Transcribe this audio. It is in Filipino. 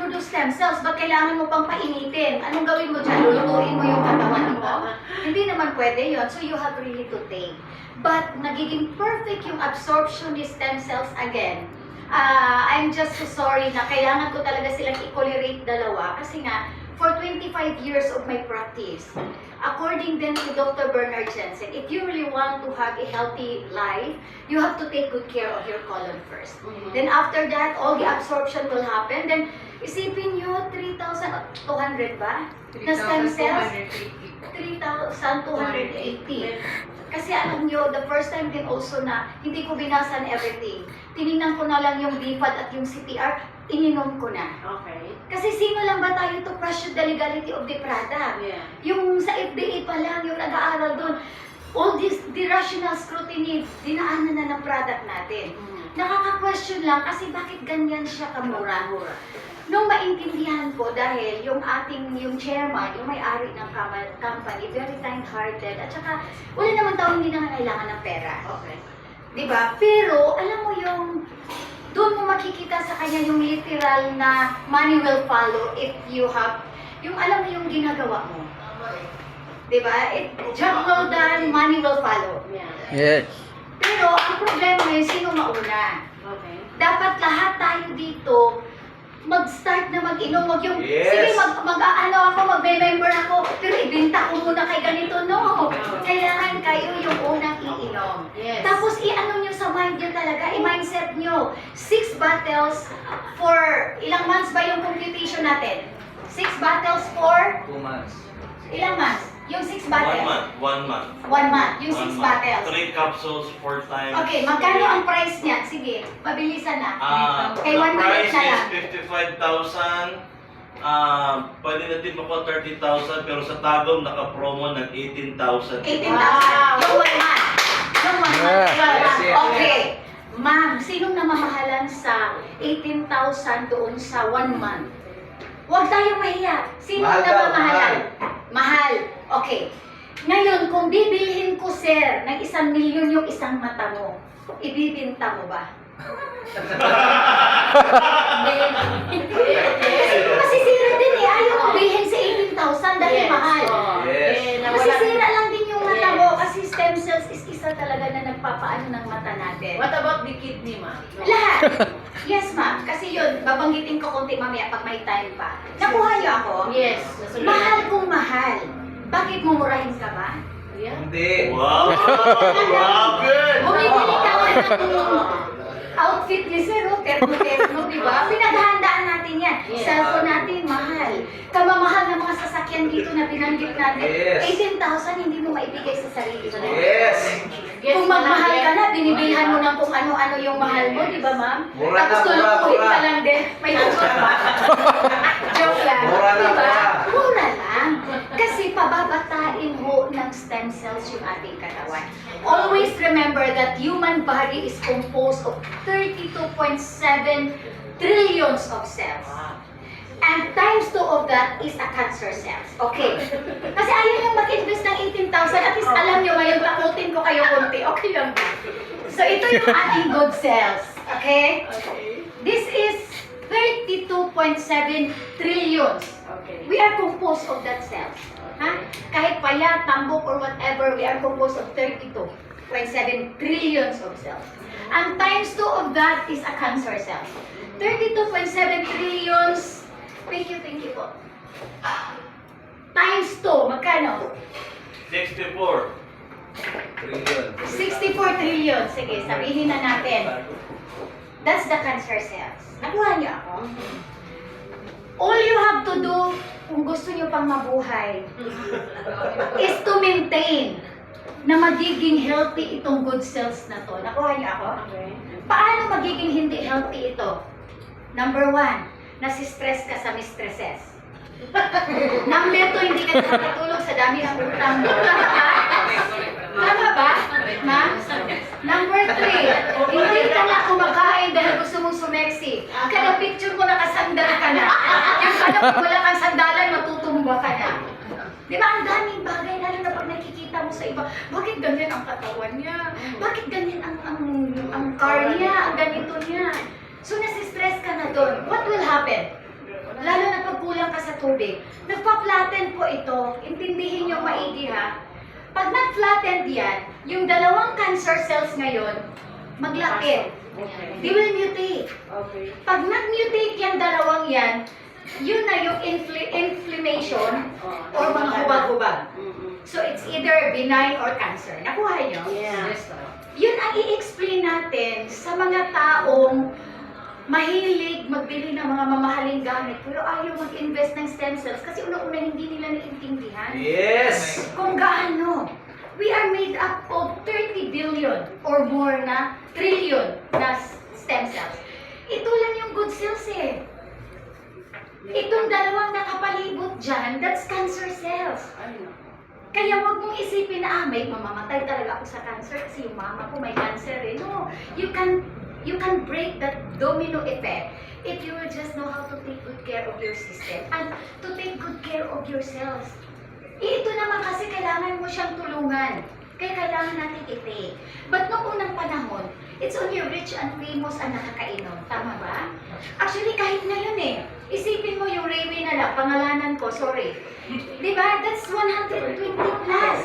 mag-produce stem cells, ba't kailangan mo pang painitin? Anong gawin mo dyan? Lulutuin mo yung katawan mo? Hindi naman pwede yun. So you have really to take. But nagiging perfect yung absorption ni stem cells again. I'm just so sorry na kailangan ko talaga silang i-collerate dalawa kasi nga, for 25 years of my practice, according then to Dr. Bernard Jensen, if you really want to have a healthy life, you have to take good care of your colon first. Then after that, all the absorption will happen. Then isipin nyo, 3,200 ba? Na stem cells? 3,280. Kasi alam nyo, the first time din also na hindi ko binasan everything. Tinignan ko na lang yung BFAD at yung CPR, ininom ko na. Okay. Kasi sino lang ba tayo to question the legality of the product? Yeah. Yung sa FDA pa lang, yung nag-aaral doon, all this, the rational scrutiny, dinaanan na ng product natin. Nakaka-question lang kasi bakit ganyan siya kamura? Nung maintindihan ko dahil yung chairman, yung may-ari ng company, very kind-hearted, at saka wala naman tao hindi na kailangan ng pera. Okay. Diba? Pero alam mo yung doon mo makikita sa kanya yung literal na money will follow if you have, yung alam mo yung ginagawa mo. Diba? Job well done, money will follow. Yeah. Yes. Pero ang problema ngayon, sino mauna? Okay. Dapat lahat tayo dito mag-start na mag-inom, yung, Yes. sige, magme-member ako, pero ibenta ko muna kay ganito, no. Kailangan kayo yung unang iinom. Yes. Tapos i-ano nyo sa mind nyo talaga, i-mindset nyo. 6 bottles for, ilang months ba yung computation natin? 6 bottles for, 2 months. ilang months? Yung 6 bottles? 1 month. 1 month, yung 6 bottles. 3 capsules, 4 times. Okay, magkano ang price niya? Sige, mabilisan na. Kay The 1 minute price na is lang. 55,000. Pwede natin makuha 30,000 pero sa Tagum naka-promo ng 18,000. 18,000. Wow. Yung 1 month. Yung 1 month. Yeah. Yes. Okay. Ma'am, sinong namamahalan sa 18,000 doon sa 1 month? Huwag tayong mahiya. Sino Mahal daw, namamahalan? Mahal. Okay. Ngayon, kung bibilhin ko, sir, ng 1 milyon yung isang mata mo, ibibinta mo ba? Hindi. Kasi masisira din eh. Ayaw mo bilhin sa 18,000 dahil mahal. Yes. Masisira lang din yung mata mo kasi stem cells is isa talaga na nagpapaano ng mata natin. What about the kidney, ma'am? Lahat. Yes, ma'am. Kasi yun, babanggitin ko konti mamaya pag may time pa. Nakuha niyo ako? Yes. Mahal kung mahal. Bakit mumurahin ka ba? Yeah. Hindi. Wow! Grabe! Bumibili ka ba ng outfit ni Sir, termo-termo, di ba? Pinaghahandaan natin yan. Yes. Cellphone natin, mahal. Kamamahal ng mga sasakyan dito na binanggit natin. Yes. 18,000 hindi mo maibigay sa sarili mo. Yes! Kung magmahal ka na, binibilhan mo ng kung ano-ano yung mahal mo, di ba, ma'am? Mura Tapos na, mura, tulukuhin mura. ka lang din. May tugot pa. Joke lang. Mura na, Di ba? mura. Mura lang. Kasi pababatain mo ng stem cells yung ating katawan. Always remember that human body is composed of 32.7 trillions of cells. And times 2 of that is a cancer cells. Okay. Kasi ayaw niyong mag-invest ng 18,000. At least alam niyo ngayon, takutin ko kayo konti. Okay lang ba? So ito yung ating good cells. Okay? Okay. This is 32.7 trillions. Okay. We are composed of that cells. Ha? Kahit payat, tambok, or whatever, we are composed of 32.7 trillions of cells. And times 2 of that is a cancer cell. 32.7 trillions. Thank you po. Times 2, magkano? 64. Trillion. 64 trillion. Sige, sabihin na natin. That's the cancer cells. Nakuha niyo ako? All you have to do, kung gusto niyo pang mabuhay, is to maintain na magiging healthy itong good cells na to. Nakuha niyo ako? Okay. Paano magiging hindi healthy ito? Number 1, nasi-stress ka sa mistresses. Number 2, hindi ka nakatulog sa dami ng utang mo. Tama ba? Ma'am? Number 3, hindi ka na kumakain dahil gusto mong sumeksi. Kada picture mo nakasandal ka na. Yung kung wala kang sandalan, matutumba ka na. Di ba, ang daming bagay, lalo na pag nakikita mo sa iba, bakit ganyan ang katawan niya? Bakit ganyan ang car niya? Ang ganito niya? So, nasistress ka na doon. What will happen? lalo na pag kulang ka sa tubig. Nagpa-flatten po ito. Intindihin nyo maigi ha. Pag nag-flattened yan, yung dalawang cancer cells ngayon, maglapit. Okay. They will mutate. Okay. Pag nag-mutate yung dalawang yan, yun na yung inflammation or mga hubag-hubag. So it's either benign or cancer. Nakuha nyo? Yeah. Yun ang i-explain natin sa mga taong mahilig magbili ng mga mamahaling gamit pero ayaw mag-invest ng stem cells kasi una-una hindi nila naiintindihan Yes! kung gaano. We are made up of 30 billion or more na trillion na stem cells. Ito lang yung good cells eh. Itong dalawang nakapalibot dyan, that's cancer cells. Kaya wag mong isipin na, may mamamatay talaga ako sa cancer kasi yung mama ko may cancer eh. No, you can break that domino effect if you will just know how to take good care of your system and to take good care of yourselves. Ito naman kasi kailangan mo siyang tulungan. Kaya kailangan natin i-take. But noong unang panahon, it's only rich and famous ang nakakainom. Tama ba? Actually, kahit ngayon eh. Isipin mo yung Rayway na lang, pangalanan ko, sorry. Diba? That's 120 plus.